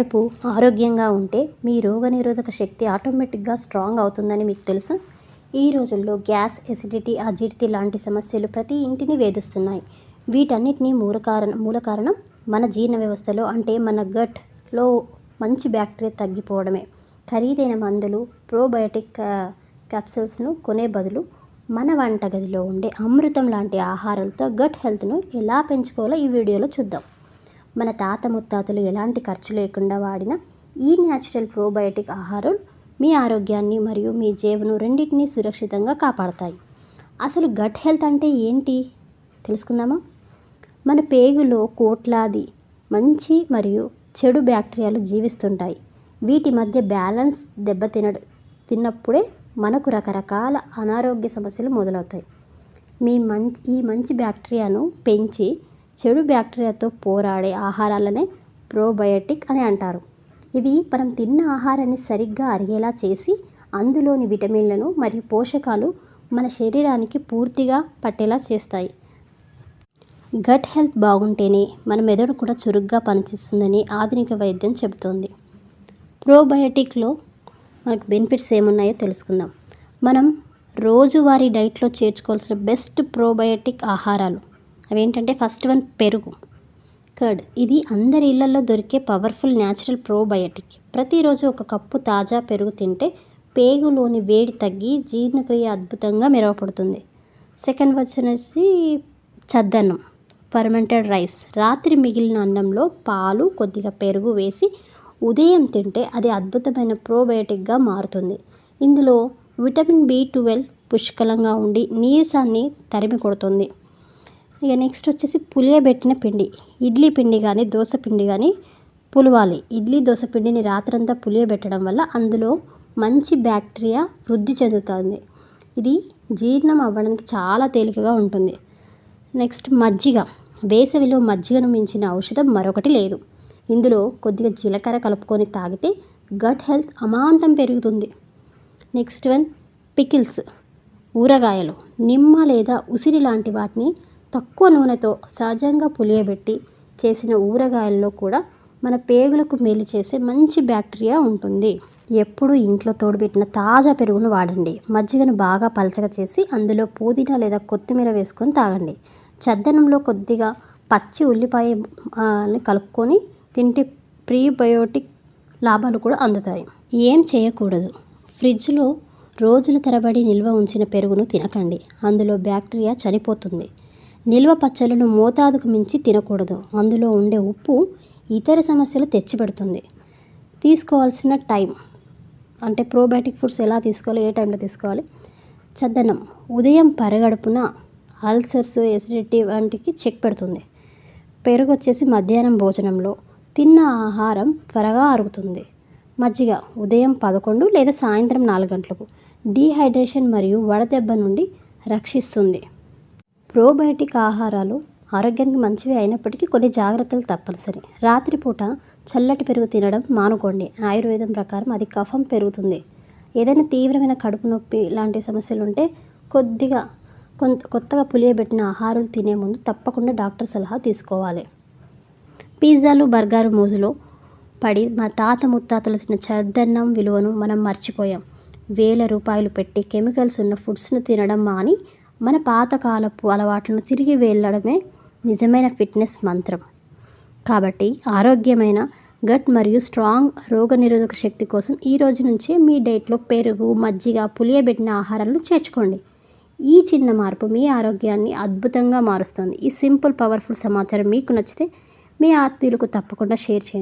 కడుపు ఆరోగ్యంగా ఉంటే మీ రోగనిరోధక శక్తి ఆటోమేటిక్గా స్ట్రాంగ్ అవుతుందని మీకు తెలుసా? ఈ రోజుల్లో గ్యాస్, ఎసిడిటీ, అజీర్తి లాంటి సమస్యలు ప్రతి ఇంటిని వేధిస్తున్నాయి. వీటన్నిటినీ మూల కారణం మన జీర్ణ వ్యవస్థలో, అంటే మన గట్లో మంచి బ్యాక్టీరియా తగ్గిపోవడమే. ఖరీదైన మందులు, ప్రోబయోటిక్ క్యాప్సూల్స్ను కొనే బదులు మన వంటగదిలో ఉండే అమృతం లాంటి ఆహారాలతో గట్ హెల్త్ను ఎలా పెంచుకోవాలో ఈ వీడియోలో చూద్దాం. మన తాత ముత్తాతలు ఎలాంటి ఖర్చు లేకుండా వాడిన ఈ న్యాచురల్ ప్రోబయోటిక్ ఆహారాలు మీ ఆరోగ్యాన్ని మరియు మీ జేబును రెండింటినీ సురక్షితంగా కాపాడతాయి. అసలు గట్ హెల్త్ అంటే ఏంటి తెలుసుకుందామా? మన పేగులో కోట్లాది మంచి మరియు చెడు బ్యాక్టీరియాలు జీవిస్తుంటాయి. వీటి మధ్య బ్యాలెన్స్ తిన్నప్పుడే మనకు రకరకాల అనారోగ్య సమస్యలు మొదలవుతాయి. ఈ మంచి బ్యాక్టీరియాను పెంచి చెడు బ్యాక్టీరియాతో పోరాడే ఆహారాలనే ప్రోబయోటిక్ అని అంటారు. ఇవి మనం తిన్న ఆహారాన్ని సరిగ్గా అరిగేలా చేసి అందులోని విటమిన్లను మరియు పోషకాలు మన శరీరానికి పూర్తిగా పట్టేలా చేస్తాయి. గట్ హెల్త్ బాగుంటేనే మన మెదడు కూడా చురుగ్గా పనిచేస్తుందని ఆధునిక వైద్యం చెబుతోంది. ప్రోబయోటిక్లో మనకు బెనిఫిట్స్ ఏమున్నాయో తెలుసుకుందాం. మనం రోజువారీ డైట్లో చేర్చుకోవాల్సిన బెస్ట్ ప్రోబయోటిక్ ఆహారాలు అవేంటంటే, ఫస్ట్ వన్ పెరుగు, కర్డ్. ఇది అందరి ఇళ్లలో దొరికే పవర్ఫుల్ న్యాచురల్ ప్రోబయోటిక్. ప్రతిరోజు ఒక కప్పు తాజా పెరుగు తింటే పేగులోని వేడి తగ్గి జీర్ణక్రియ అద్భుతంగా మెరుగుపడుతుంది. సెకండ్ వచ్చేసి చద్దన్నం, ఫర్మెంటెడ్ రైస్. రాత్రి మిగిలిన అన్నంలో పాలు, కొద్దిగా పెరుగు వేసి ఉదయం తింటే అది అద్భుతమైన ప్రోబయోటిక్గా మారుతుంది. ఇందులో విటమిన్ B12 పుష్కలంగా ఉండి నీరసాన్ని తరిమి కొడుతుంది. ఇక నెక్స్ట్ వచ్చేసి పులియబెట్టిన పిండి. ఇడ్లీ పిండి కానీ దోశ పిండి కానీ పులవాలి. ఇడ్లీ దోశ పిండిని రాత్రంతా పులియబెట్టడం వల్ల అందులో మంచి బ్యాక్టీరియా వృద్ధి చెందుతుంది. ఇది జీర్ణం అవ్వడానికి చాలా తేలికగా ఉంటుంది. నెక్స్ట్ మజ్జిగ. వేసవిలో మజ్జిగను మించిన ఔషధం మరొకటి లేదు. ఇందులో కొద్దిగా జీలకర్ర కలుపుకొని తాగితే గట్ హెల్త్ అమాంతం పెరుగుతుంది. Next one pickles. ఊరగాయలు, నిమ్మ లేదా ఉసిరి లాంటి వాటిని తక్కువ నూనెతో సహజంగా పులియబెట్టి చేసిన ఊరగాయల్లో కూడా మన పేగులకు మేలు చేసే మంచి బ్యాక్టీరియా ఉంటుంది. ఎప్పుడు ఇంట్లో తోడుపెట్టిన తాజా పెరుగును వాడండి. మజ్జిగను బాగా పలచగా చేసి అందులో పుదీనా లేదా కొత్తిమీర వేసుకొని తాగండి. చద్దనంలో కొద్దిగా పచ్చి ఉల్లిపాయ కలుపుకొని తింటే ప్రీబయోటిక్ లాభాలు కూడా అందుతాయి. ఏం చేయకూడదు. ఫ్రిడ్జ్లో రోజుల తరబడి నిల్వ ఉంచిన పెరుగును తినకండి. అందులో బ్యాక్టీరియా చనిపోతుంది. నిల్వ పచ్చళ్ళను మోతాదుకు మించి తినకూడదు. అందులో ఉండే ఉప్పు ఇతర సమస్యలు తెచ్చిపెడుతుంది. తీసుకోవాల్సిన టైం, అంటే ప్రోబయోటిక్ ఫుడ్స్ ఎలా తీసుకోవాలి, ఏ టైంలో తీసుకోవాలి? చద్దన్నం ఉదయం పరగడుపున అల్సర్స్, ఎసిడిటీ వంటికి చెక్ పెడుతుంది. పెరుగు వచ్చేసి మధ్యాహ్నం భోజనంలో. తిన్న ఆహారం త్వరగా అరుగుతుంది. మజ్జిగ ఉదయం 11 లేదా సాయంత్రం 4 గంటలకు. డీహైడ్రేషన్ మరియు వడదెబ్బ నుండి రక్షిస్తుంది. ప్రోబయోటిక్ ఆహారాలు ఆరోగ్యానికి మంచివి అయినప్పటికీ కొన్ని జాగ్రత్తలు తప్పనిసరి. రాత్రిపూట చల్లటి పెరుగు తినడం మానుకోండి. ఆయుర్వేదం ప్రకారం అది కఫం పెరుగుతుంది. ఏదైనా తీవ్రమైన కడుపు నొప్పి లాంటి సమస్యలు ఉంటే కొత్తగా పులియబెట్టిన ఆహారాలు తినే ముందు తప్పకుండా డాక్టర్ సలహా తీసుకోవాలి. పిజ్జాలు, బర్గర్ మోజులో పడి మా తాత ముత్తాతలు తిన్న చద్దన్నం విలువను మనం మర్చిపోయాం. వేల రూపాయలు పెట్టి కెమికల్స్ ఉన్న ఫుడ్స్ను తినడం మాని మన పాతకాలపు అలవాట్లను తిరిగి వెళ్ళడమే నిజమైన ఫిట్నెస్ మంత్రం. కాబట్టి ఆరోగ్యమైన గట్ మరియు స్ట్రాంగ్ రోగనిరోధక శక్తి కోసం ఈ రోజు నుంచే మీ డైట్లో పెరుగు, మజ్జిగ, పులియబెట్టిన ఆహారాలను చేర్చుకోండి. ఈ చిన్న మార్పు మీ ఆరోగ్యాన్ని అద్భుతంగా మారుస్తుంది. ఈ సింపుల్ పవర్ఫుల్ సమాచారం మీకు నచ్చితే మీ ఆత్మీయులకు తప్పకుండా షేర్ చేయండి.